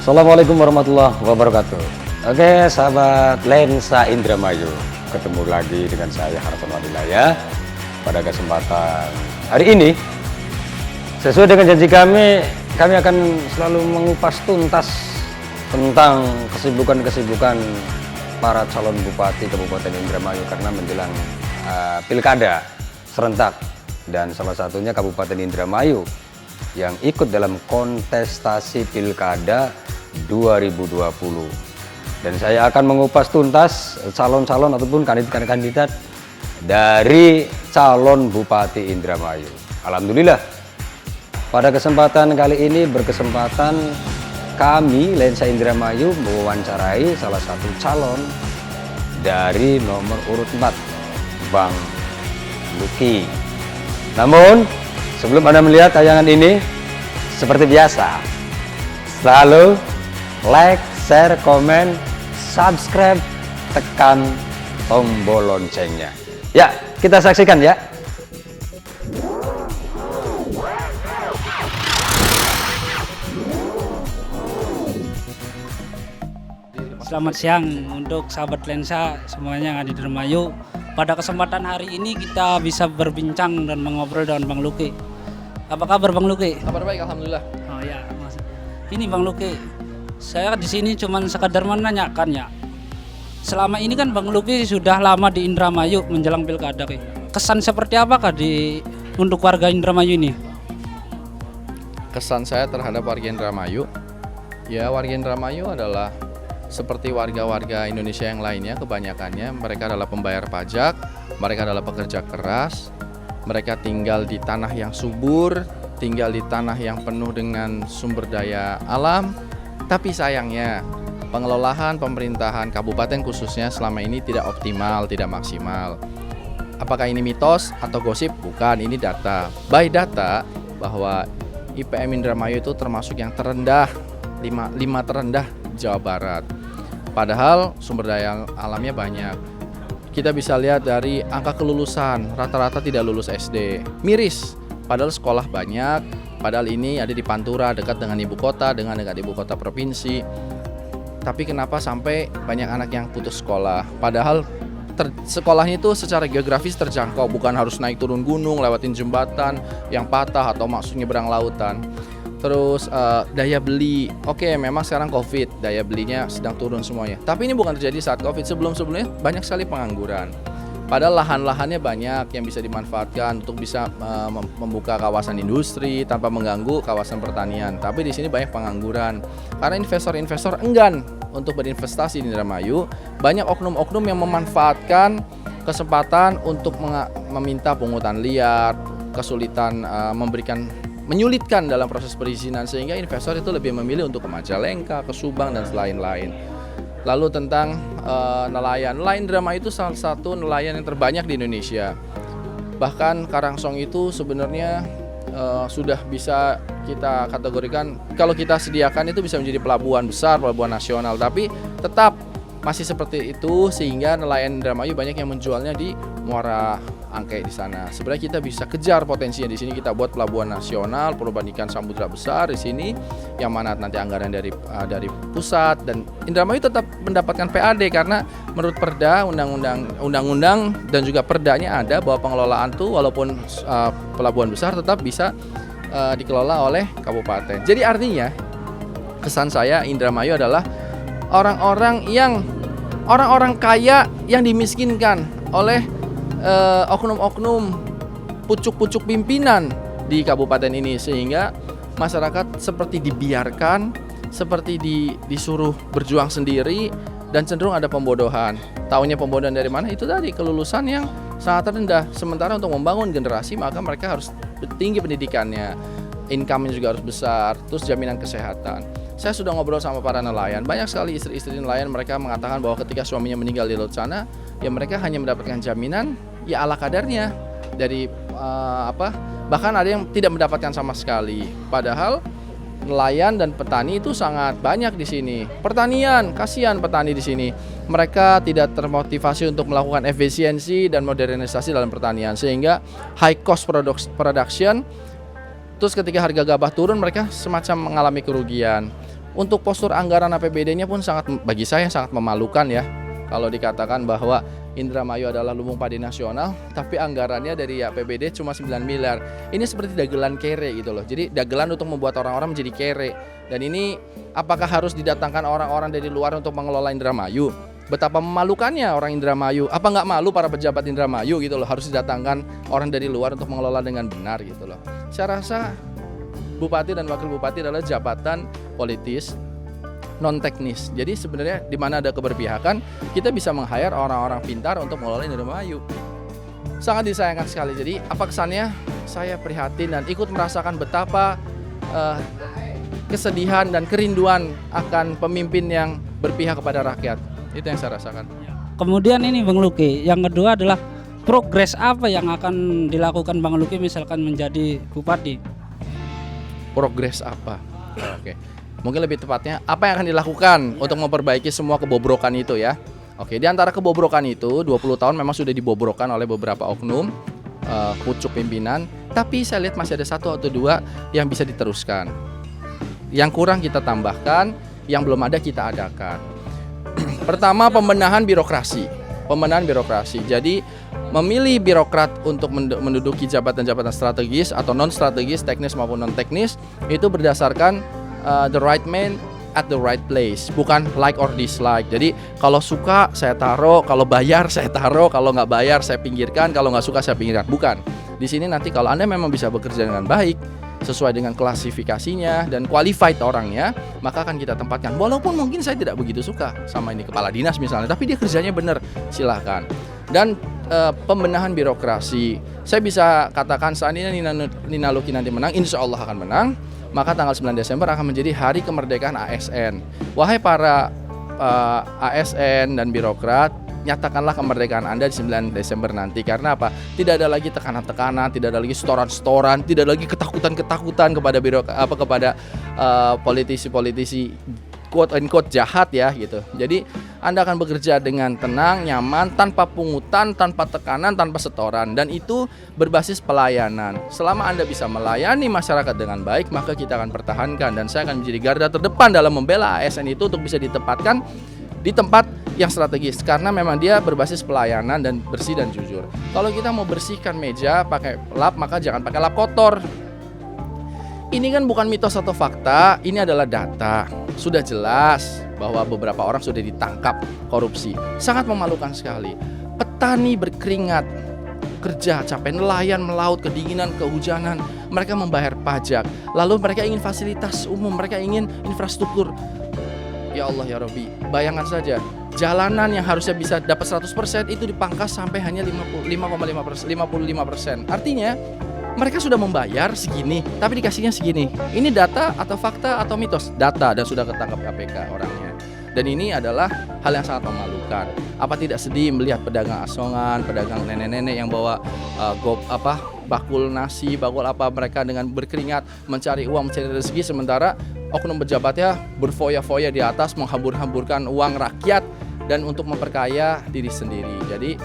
Assalamualaikum warahmatullahi wabarakatuh. Oke, sahabat Lensa Indramayu, ketemu lagi dengan saya Hartono Adilaya pada kesempatan hari ini. Sesuai dengan janji kami akan selalu mengupas tuntas tentang kesibukan-kesibukan para calon bupati Kabupaten Indramayu karena menjelang pilkada serentak, dan salah satunya Kabupaten Indramayu yang ikut dalam kontestasi pilkada 2020. Dan saya akan mengupas tuntas calon-calon ataupun kandidat-kandidat dari calon Bupati Indramayu. Alhamdulillah, pada kesempatan kali ini berkesempatan kami Lensa Indramayu mewawancarai salah satu calon dari nomor urut 4, Bang Luki. Namun sebelum Anda melihat tayangan ini, seperti biasa, selalu like, share, komen, subscribe, tekan tombol loncengnya. Ya, kita saksikan ya. Selamat siang untuk sahabat Lensa semuanya yang ada di Indramayu. Pada kesempatan hari ini kita bisa berbincang dan mengobrol dengan Bang Luki. Apa kabar Bang Luki? Kabar baik, alhamdulillah. Oh ya, Mas. Ini Bang Luki, saya di sini cuma sekadar menanyakan ya. Selama ini kan Bang Luki sudah lama di Indramayu menjelang pilkada. Kesan seperti apakah untuk warga Indramayu ini? Kesan saya terhadap warga Indramayu, ya warga Indramayu adalah seperti warga-warga Indonesia yang lainnya, kebanyakannya mereka adalah pembayar pajak, mereka adalah pekerja keras, mereka tinggal di tanah yang subur, tinggal di tanah yang penuh dengan sumber daya alam. Tapi sayangnya pengelolaan pemerintahan kabupaten khususnya selama ini tidak optimal, tidak maksimal. Apakah ini mitos atau gosip? Bukan, ini data. By data bahwa IPM Indramayu itu termasuk yang terendah, 5 terendah Jawa Barat. Padahal sumber daya alamnya banyak. Kita bisa lihat dari angka kelulusan, rata-rata tidak lulus SD. Miris, padahal sekolah banyak. Padahal ini ada di Pantura, dekat dengan ibu kota, dekat ibu kota provinsi. Tapi kenapa sampai banyak anak yang putus sekolah? Padahal sekolahnya itu secara geografis terjangkau, bukan harus naik turun gunung, lewatin jembatan yang patah atau masuk nyebrang lautan. Terus daya beli, oke, memang sekarang COVID, daya belinya sedang turun semuanya. Tapi ini bukan terjadi saat COVID, sebelumnya banyak sekali pengangguran. Padahal lahan-lahannya banyak yang bisa dimanfaatkan untuk bisa membuka kawasan industri tanpa mengganggu kawasan pertanian. Tapi di sini banyak pengangguran karena investor-investor enggan untuk berinvestasi di Indramayu. Banyak oknum-oknum yang memanfaatkan kesempatan untuk meminta pungutan liar, kesulitan menyulitkan dalam proses perizinan, sehingga investor itu lebih memilih untuk ke Majalengka, ke Subang, dan lain-lain. Lalu tentang nelayan Indramayu itu salah satu nelayan yang terbanyak di Indonesia. Bahkan Karangsong itu sebenarnya sudah bisa kita kategorikan, kalau kita sediakan itu bisa menjadi pelabuhan besar, pelabuhan nasional. Tapi tetap masih seperti itu, sehingga nelayan Indramayu banyak yang menjualnya di Muara Angke di sana. Sebenarnya kita bisa kejar potensinya di sini. Kita buat pelabuhan nasional, pelabuhan ikan samudra besar di sini, yang mana nanti anggaran dari pusat, dan Indramayu tetap mendapatkan PAD karena menurut Perda, undang-undang dan juga perdanya ada bahwa pengelolaan tuh walaupun pelabuhan besar tetap bisa dikelola oleh kabupaten. Jadi artinya kesan saya Indramayu adalah orang-orang kaya yang dimiskinkan oleh oknum-oknum pucuk-pucuk pimpinan di kabupaten ini, sehingga masyarakat seperti dibiarkan, seperti disuruh berjuang sendiri, dan cenderung ada pembodohan. Taunya pembodohan dari mana? Itu tadi kelulusan yang sangat rendah. Sementara untuk membangun generasi maka mereka harus tinggi pendidikannya, income-nya juga harus besar, terus jaminan kesehatan. Saya sudah ngobrol sama para nelayan, banyak sekali istri-istri nelayan, mereka mengatakan bahwa ketika suaminya meninggal di laut sana, ya mereka hanya mendapatkan jaminan ya ala kadarnya dari bahkan ada yang tidak mendapatkan sama sekali. Padahal nelayan dan petani itu sangat banyak di sini. Pertanian, kasihan petani di sini. Mereka tidak termotivasi untuk melakukan efisiensi dan modernisasi dalam pertanian, sehingga high cost production. Terus ketika harga gabah turun, mereka semacam mengalami kerugian. Untuk postur anggaran APBD-nya pun bagi saya sangat memalukan ya. Kalau dikatakan bahwa Indramayu adalah lumbung padi nasional, tapi anggarannya dari APBD cuma 9 miliar. Ini seperti dagelan kere gitu loh. Jadi dagelan untuk membuat orang-orang menjadi kere. Dan ini apakah harus didatangkan orang-orang dari luar untuk mengelola Indramayu? Betapa memalukannya orang Indramayu. Apa nggak malu para pejabat Indramayu gitu loh, harus didatangkan orang dari luar untuk mengelola dengan benar gitu loh. Saya rasa Bupati dan Wakil Bupati adalah jabatan politis non teknis. Jadi sebenarnya di mana ada keberpihakan, kita bisa meng-hire orang-orang pintar untuk mengelola Indramayu. Sangat disayangkan sekali. Jadi apa kesannya? Saya prihatin dan ikut merasakan betapa kesedihan dan kerinduan akan pemimpin yang berpihak kepada rakyat. Itu yang saya rasakan. Kemudian ini Bang Luki, yang kedua adalah progres apa yang akan dilakukan Bang Luki misalkan menjadi bupati? Progres apa? Oke. Mungkin lebih tepatnya apa yang akan dilakukan untuk memperbaiki semua kebobrokan itu ya. Oke, di antara kebobrokan itu 20 tahun memang sudah dibobrokan oleh beberapa oknum pucuk pimpinan, tapi saya lihat masih ada 1 atau 2 yang bisa diteruskan. Yang kurang kita tambahkan, yang belum ada kita adakan. Pertama, pembenahan birokrasi. Jadi memilih birokrat untuk menduduki jabatan-jabatan strategis atau non strategis, teknis maupun non teknis itu berdasarkan the right man at the right place, bukan like or dislike. Jadi kalau suka saya taruh, kalau bayar saya taruh, kalau nggak bayar saya pinggirkan, kalau nggak suka saya pinggirkan. Bukan. Di sini nanti kalau Anda memang bisa bekerja dengan baik sesuai dengan klasifikasinya dan qualified orangnya, maka akan kita tempatkan. Walaupun mungkin saya tidak begitu suka sama ini kepala dinas misalnya, tapi dia kerjanya benar, silahkan. Dan pembenahan birokrasi, saya bisa katakan saat ini Nina Luki nanti menang, insya Allah akan menang, maka tanggal 9 Desember akan menjadi hari kemerdekaan ASN. Wahai para ASN dan birokrat, nyatakanlah kemerdekaan Anda di 9 Desember nanti. Karena apa? Tidak ada lagi tekanan-tekanan, tidak ada lagi setoran-setoran, tidak ada lagi ketakutan-ketakutan kepada politisi-politisi quote unquote jahat ya gitu. Jadi Anda akan bekerja dengan tenang, nyaman, tanpa pungutan, tanpa tekanan, tanpa setoran, dan itu berbasis pelayanan. Selama Anda bisa melayani masyarakat dengan baik, maka kita akan pertahankan dan saya akan menjadi garda terdepan dalam membela ASN itu untuk bisa ditempatkan di tempat yang strategis karena memang dia berbasis pelayanan dan bersih dan jujur. Kalau kita mau bersihkan meja pakai lap, maka jangan pakai lap kotor. Ini kan bukan mitos atau fakta, ini adalah data. Sudah jelas bahwa beberapa orang sudah ditangkap korupsi. Sangat memalukan sekali. Petani berkeringat kerja, capek, nelayan melaut, kedinginan, kehujanan, mereka membayar pajak. Lalu mereka ingin fasilitas umum, mereka ingin infrastruktur. Ya Allah ya Rabbi, bayangkan saja jalanan yang harusnya bisa dapat 100% itu dipangkas sampai hanya 55%. Artinya mereka sudah membayar segini, tapi dikasihnya segini. Ini data atau fakta atau mitos? Data, dan sudah ketangkap KPK orangnya. Dan ini adalah hal yang sangat memalukan. Apa tidak sedih melihat pedagang asongan, pedagang nenek-nenek yang bawa bakul nasi, bakul apa, mereka dengan berkeringat mencari uang, mencari rezeki, sementara oknum pejabatnya berfoya-foya di atas menghambur-hamburkan uang rakyat dan untuk memperkaya diri sendiri. Jadi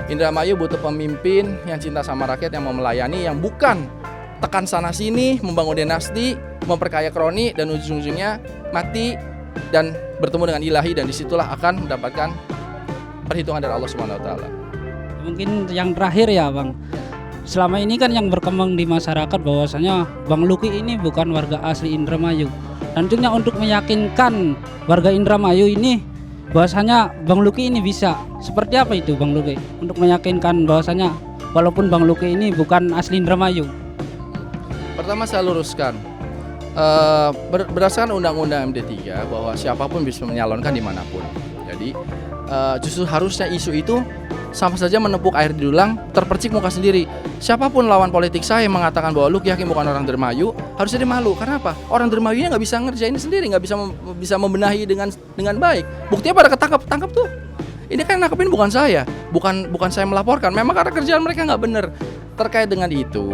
Indramayu butuh pemimpin yang cinta sama rakyat, yang mau melayani, yang bukan tekan sana sini, membangun dinasti, memperkaya kroni, dan ujung-ujungnya mati dan bertemu dengan ilahi, dan disitulah akan mendapatkan perhitungan dari Allah Subhanahu Wa Taala. Mungkin yang terakhir ya Bang, selama ini kan yang berkembang di masyarakat bahwasanya Bang Luki ini bukan warga asli Indramayu. Tentunya untuk meyakinkan warga Indramayu ini bahwasanya Bang Luki ini bisa. Seperti apa itu Bang Luki untuk meyakinkan bahwasanya walaupun Bang Luki ini bukan asli Indramayu? Pertama saya luruskan, berdasarkan Undang-Undang MD3 bahwa siapapun bisa menyalonkan dimanapun. Jadi justru harusnya isu itu sama saja menepuk air di dulang, terpercik muka sendiri. Siapapun lawan politik saya yang mengatakan bahwa Luki Hakim bukan orang Indramayu, harusnya dia malu. Karena apa? Orang Indramayunya nggak bisa ngerjain sendiri, nggak bisa membenahi dengan baik. Buktinya pada tangkap tuh. Ini kan nangkepin bukan saya, bukan saya melaporkan. Memang karena kerjaan mereka nggak benar. Terkait dengan itu,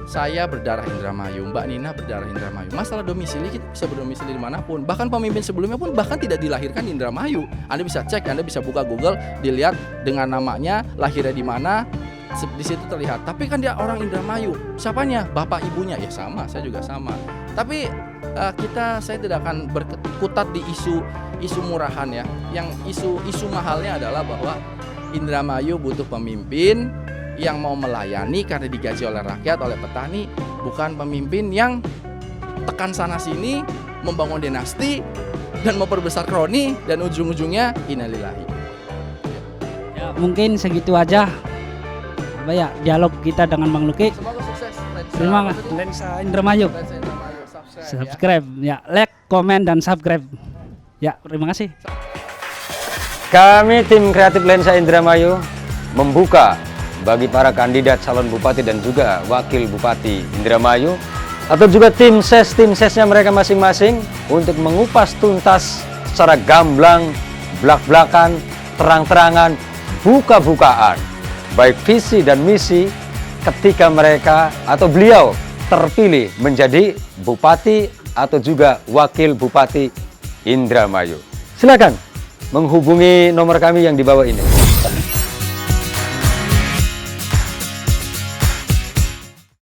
saya berdarah Indramayu, Mbak Nina berdarah Indramayu. Masalah domisili, kita bisa berdomisili dimanapun. Bahkan pemimpin sebelumnya pun bahkan tidak dilahirkan di Indramayu. Anda bisa cek, Anda bisa buka Google, dilihat dengan namanya, lahirnya di mana, di situ terlihat. Tapi kan dia orang Indramayu. Siapanya? Bapak ibunya ya sama, saya juga sama. Tapi saya tidak akan berkutat di isu murahan ya. Yang isu mahalnya adalah bahwa Indramayu butuh pemimpin yang mau melayani karena digaji oleh rakyat, oleh petani, bukan pemimpin yang tekan sana sini, membangun dinasti dan memperbesar kroni dan ujung-ujungnya innalillahi. Ya, mungkin segitu aja dialog kita dengan Bang Luki. Semoga sukses. Terima kasih Lensa Indramayu. Subscribe ya, like, komen dan subscribe. Ya, terima kasih. Kami tim kreatif Lensa Indramayu membuka bagi para kandidat calon bupati dan juga wakil bupati Indramayu atau juga tim sesnya mereka masing-masing untuk mengupas tuntas secara gamblang, belak-belakan, terang-terangan, buka-bukaan baik visi dan misi ketika mereka atau beliau terpilih menjadi bupati atau juga wakil bupati Indramayu. Silakan menghubungi nomor kami yang di bawah ini.